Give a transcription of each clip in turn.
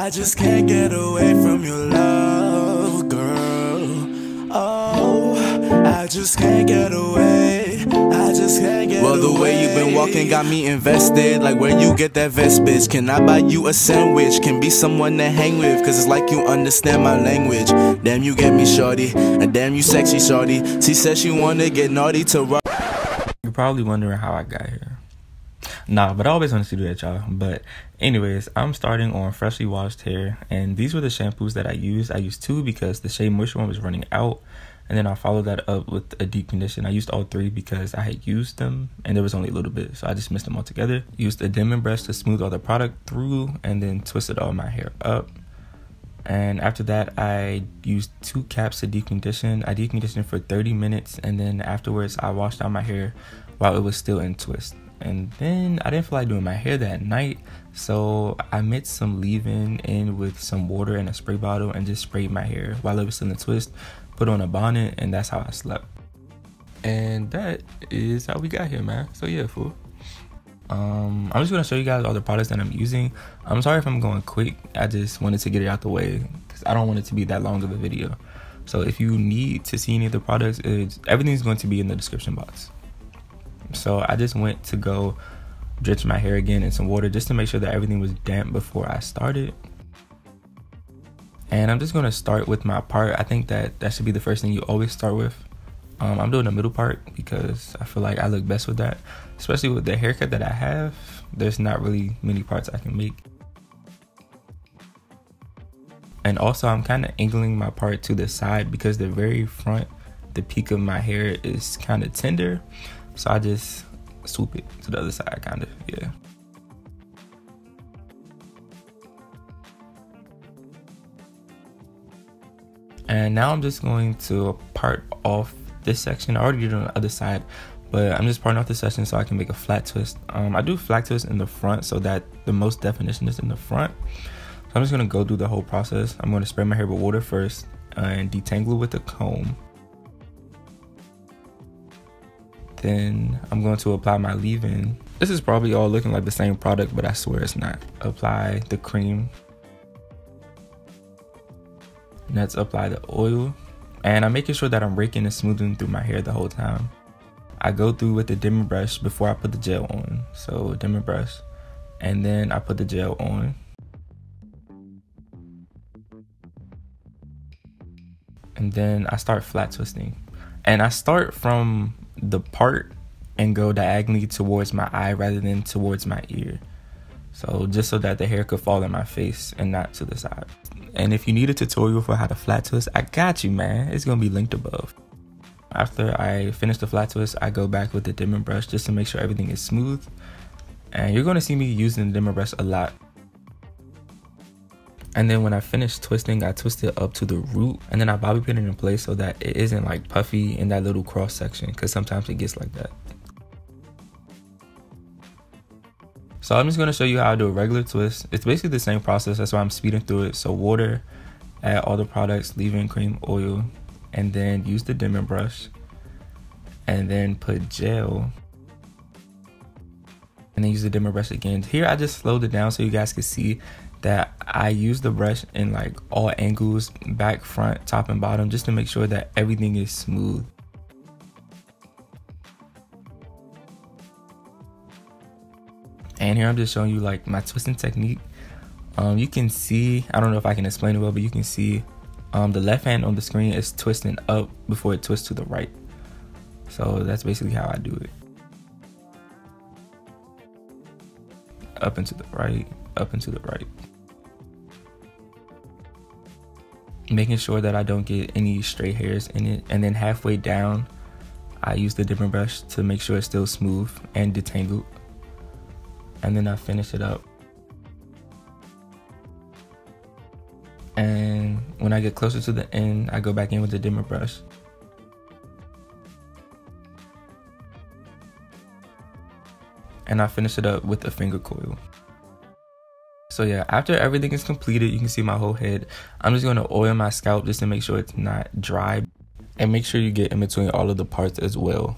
I just can't get away from your love, girl. Oh, I just can't get away. I just can't get away. Well, the way you've been walking got me invested. Like where you get that vest, bitch. Can I buy you a sandwich? Can be someone to hang with, cause it's like you understand my language. Damn, you get me, shorty. And damn, you sexy, shorty. She says she wanna get naughty to rock. You're probably wondering how I got here. Nah, but I always wanted to do that, y'all. But anyways, I'm starting on freshly washed hair, and these were the shampoos that I used. I used 2 because the Shea moisture one was running out, and then I followed that up with a deep condition. I used all 3 because I had used them and there was only a little bit, so I just mixed them all together. Used a dimming brush to smooth all the product through, and then twisted all my hair up. And after that, I used 2 caps to deep condition. I deep conditioned for 30 minutes, and then afterwards I washed out my hair while it was still in twist. And then I didn't feel like doing my hair that night, so I mixed some leave-in in with some water in a spray bottle and just sprayed my hair while it was still in twist, put on a bonnet, and that's how I slept. And that is how we got here, man. So yeah, fool. I'm just gonna show you guys all the products that I'm using. I'm sorry if I'm going quick. I just wanted to get it out the way because I don't want it to be that long of a video. So if you need to see any of the products, everything's going to be in the description box. So I just went to go drench my hair again in some water just to make sure that everything was damp before I started. And I'm just going to start with my part. I think that should be the first thing you always start with. I'm doing the middle part because I feel like I look best with that, especially with the haircut that I have. There's not really many parts I can make. And also I'm kind of angling my part to the side because the very front, the peak of my hair is kind of tender. So I just swoop it to the other side, kind of, yeah. And now I'm just going to part off this section. I already did it on the other side, but I'm just parting off this section so I can make a flat twist. I do flat twist in the front so that the most definition is in the front. So I'm just going to go through the whole process. I'm going to spray my hair with water first and detangle with a comb. Then I'm going to apply my leave-in. This is probably all looking like the same product, but I swear it's not. Apply the cream. Next, apply the oil. And I'm making sure that I'm raking and smoothing through my hair the whole time. I go through with the dimming brush before I put the gel on. So dimming brush, and then I put the gel on. And then I start flat twisting. And I start from the part and go diagonally towards my eye rather than towards my ear. So just so that the hair could fall in my face and not to the side. And if you need a tutorial for how to flat twist, I got you, man. It's gonna be linked above. After I finish the flat twist, I go back with the dimming brush just to make sure everything is smooth. And you're gonna see me using the dimming brush a lot. And then when I finish twisting, I twist it up to the root, and then I bobby pin it in place so that it isn't like puffy in that little cross section, because sometimes it gets like that. So I'm just going to show you how I do a regular twist. It's basically the same process, that's why I'm speeding through it. So water, add all the products, leave-in cream, oil, and then use the dimming brush, and then put gel, and then use the dimming brush again. Here I just slowed it down so you guys can see that I use the brush in like all angles, back, front, top, and bottom, just to make sure that everything is smooth. And here I'm just showing you like my twisting technique. You can see, I don't know if I can explain it well, but you can see the left hand on the screen is twisting up before it twists to the right. So that's basically how I do it. Up and to the right, up and to the right. Making sure that I don't get any stray hairs in it. And then halfway down, I use the dimming brush to make sure it's still smooth and detangled. And then I finish it up. And when I get closer to the end, I go back in with the dimmer brush. And I finish it up with a finger coil. So yeah, after everything is completed, you can see my whole head. I'm just gonna oil my scalp just to make sure it's not dry. And make sure you get in between all of the parts as well.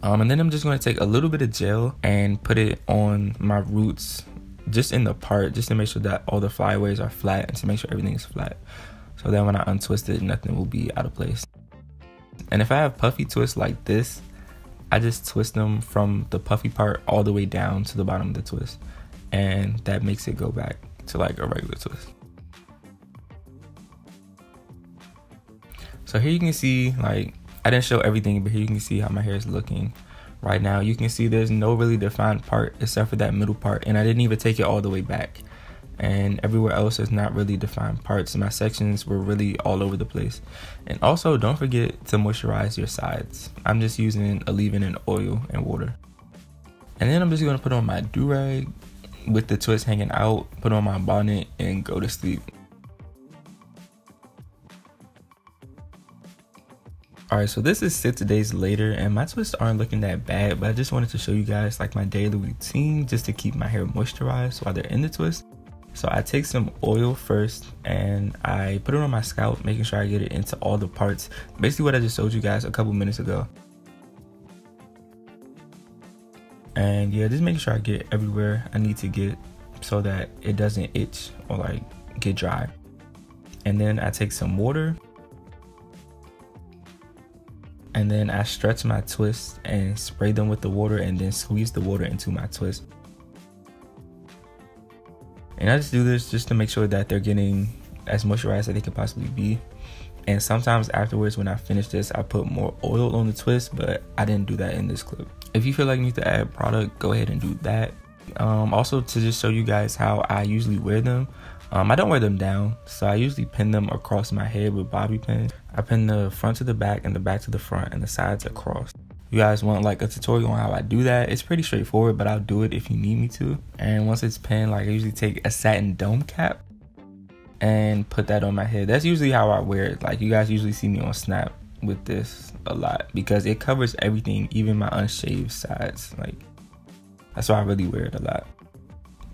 And then I'm just gonna take a little bit of gel and put it on my roots just in the part, just to make sure that all the flyaways are flat and to make sure everything is flat. So that when I untwist it, nothing will be out of place. And if I have puffy twists like this, I just twist them from the puffy part all the way down to the bottom of the twist. And that makes it go back to like a regular twist. So here you can see, like, I didn't show everything, but here you can see how my hair is looking right now. You can see there's no really defined part except for that middle part, and I didn't even take it all the way back. And everywhere else there's not really defined parts. My sections were really all over the place. And also, don't forget to moisturize your sides. I'm just using a leave-in and oil and water. And then I'm just gonna put on my do-rag with the twist hanging out, put on my bonnet, and go to sleep. Alright, so this is 6 days later and my twists aren't looking that bad, but I just wanted to show you guys like my daily routine just to keep my hair moisturized while they're in the twist. So I take some oil first and I put it on my scalp, making sure I get it into all the parts. Basically what I just showed you guys a couple minutes ago. And yeah, just making sure I get everywhere I need to get so that it doesn't itch or like get dry. And then I take some water. And then I stretch my twists and spray them with the water and then squeeze the water into my twist. And I just do this just to make sure that they're getting as moisturized as they could possibly be. And sometimes afterwards when I finish this, I put more oil on the twist, but I didn't do that in this clip. If you feel like you need to add product, go ahead and do that. Also, to just show you guys how I usually wear them, I don't wear them down, so I usually pin them across my head with bobby pins. I pin the front to the back and the back to the front and the sides across. You guys want like a tutorial on how I do that? It's pretty straightforward, but I'll do it if you need me to. And once it's pinned, like I usually take a satin dome cap and put that on my head. That's usually how I wear it. Like you guys usually see me on Snap with this a lot because it covers everything, even my unshaved sides. Like that's why I really wear it a lot.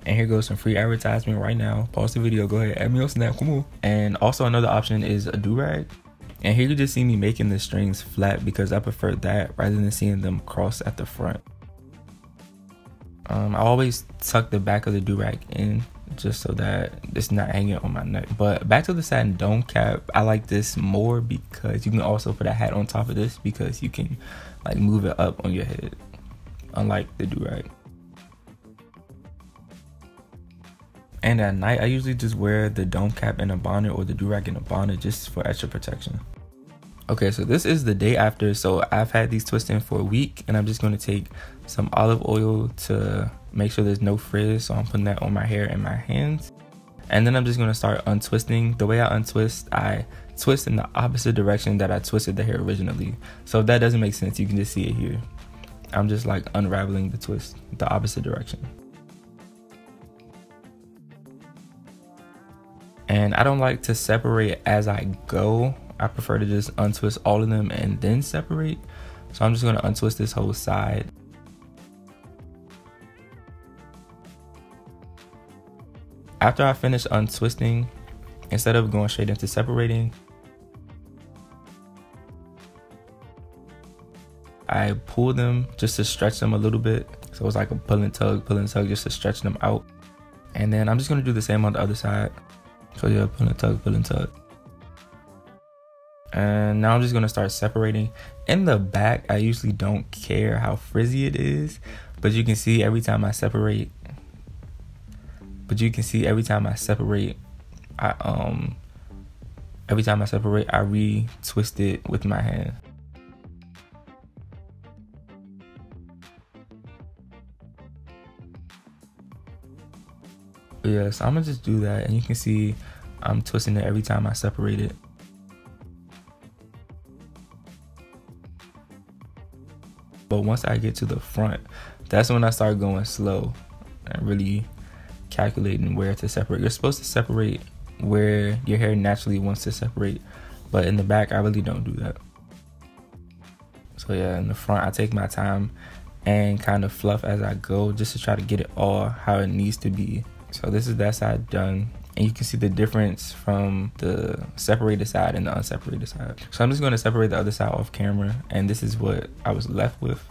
And here goes some free advertisement right now. Pause the video, go ahead, add me on Snap, come on. And also another option is a do-rag. And here you just see me making the strings flat because I prefer that rather than seeing them cross at the front. I always tuck the back of the do-rag in just so that it's not hanging on my neck. But back to the satin dome cap, I like this more because you can also put a hat on top of this because you can like move it up on your head, unlike the do-rag. And at night, I usually just wear the dome cap in a bonnet or the do-rag in a bonnet just for extra protection. Okay, so this is the day after. So I've had these twists in for a week and I'm just going to take some olive oil to make sure there's no frizz. So I'm putting that on my hair and my hands. And then I'm just going to start untwisting. The way I untwist, I twist in the opposite direction that I twisted the hair originally. So if that doesn't make sense, you can just see it here. I'm just like unraveling the twist the opposite direction. And I don't like to separate as I go. I prefer to just untwist all of them and then separate. So I'm just going to untwist this whole side. After I finish untwisting, instead of going straight into separating, I pull them just to stretch them a little bit. So it's like a pull and tug just to stretch them out. And then I'm just going to do the same on the other side. So yeah, pull and tug. And now I'm just gonna start separating. In the back, I usually don't care how frizzy it is, but you can see every time I separate. I re-twist it with my hand. Yeah, so I'm gonna just do that, and you can see I'm twisting it every time I separate it. But once I get to the front, that's when I start going slow and really calculating where to separate. You're supposed to separate where your hair naturally wants to separate, but in the back, I really don't do that. So yeah, in the front, I take my time and kind of fluff as I go just to try to get it all how it needs to be. So this is that side done, and you can see the difference from the separated side and the unseparated side. So I'm just going to separate the other side off camera, and this is what I was left with.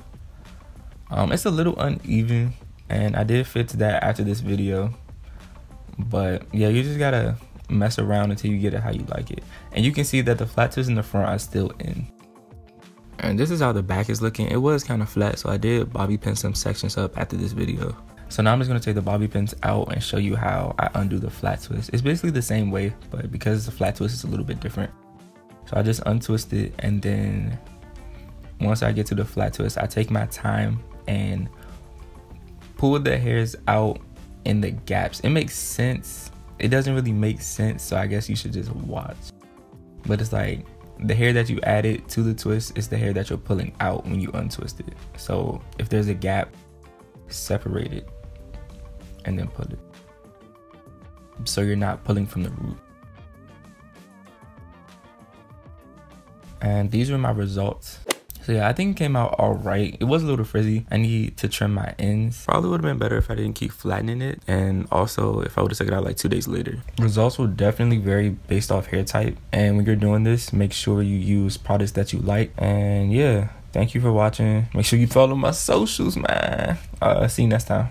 It's a little uneven, And I did fix that after this video. But yeah, you just gotta mess around until you get it how you like it. And you can see that the flat twists in the front are still in. And this is how the back is looking. It was kind of flat, so I did bobby pin some sections up after this video. So now I'm just gonna take the bobby pins out and show you how I undo the flat twist. It's basically the same way, but because it's a flat twist, it's a little bit different. So I just untwist it, and then once I get to the flat twist, I take my time and pull the hairs out in the gaps. It makes sense. It doesn't really make sense, so I guess you should just watch. But it's like the hair that you added to the twist is the hair that you're pulling out when you untwist it. So if there's a gap, separate it and then pull it, so you're not pulling from the root. And these were my results. So yeah, I think it came out all right. It was a little frizzy. I need to trim my ends. Probably would have been better if I didn't keep flattening it, and also if I would have took it out like 2 days later. Results will definitely vary based off hair type, and when you're doing this, make sure you use products that you like. And yeah, thank you for watching. Make sure you follow my socials, man. See you next time.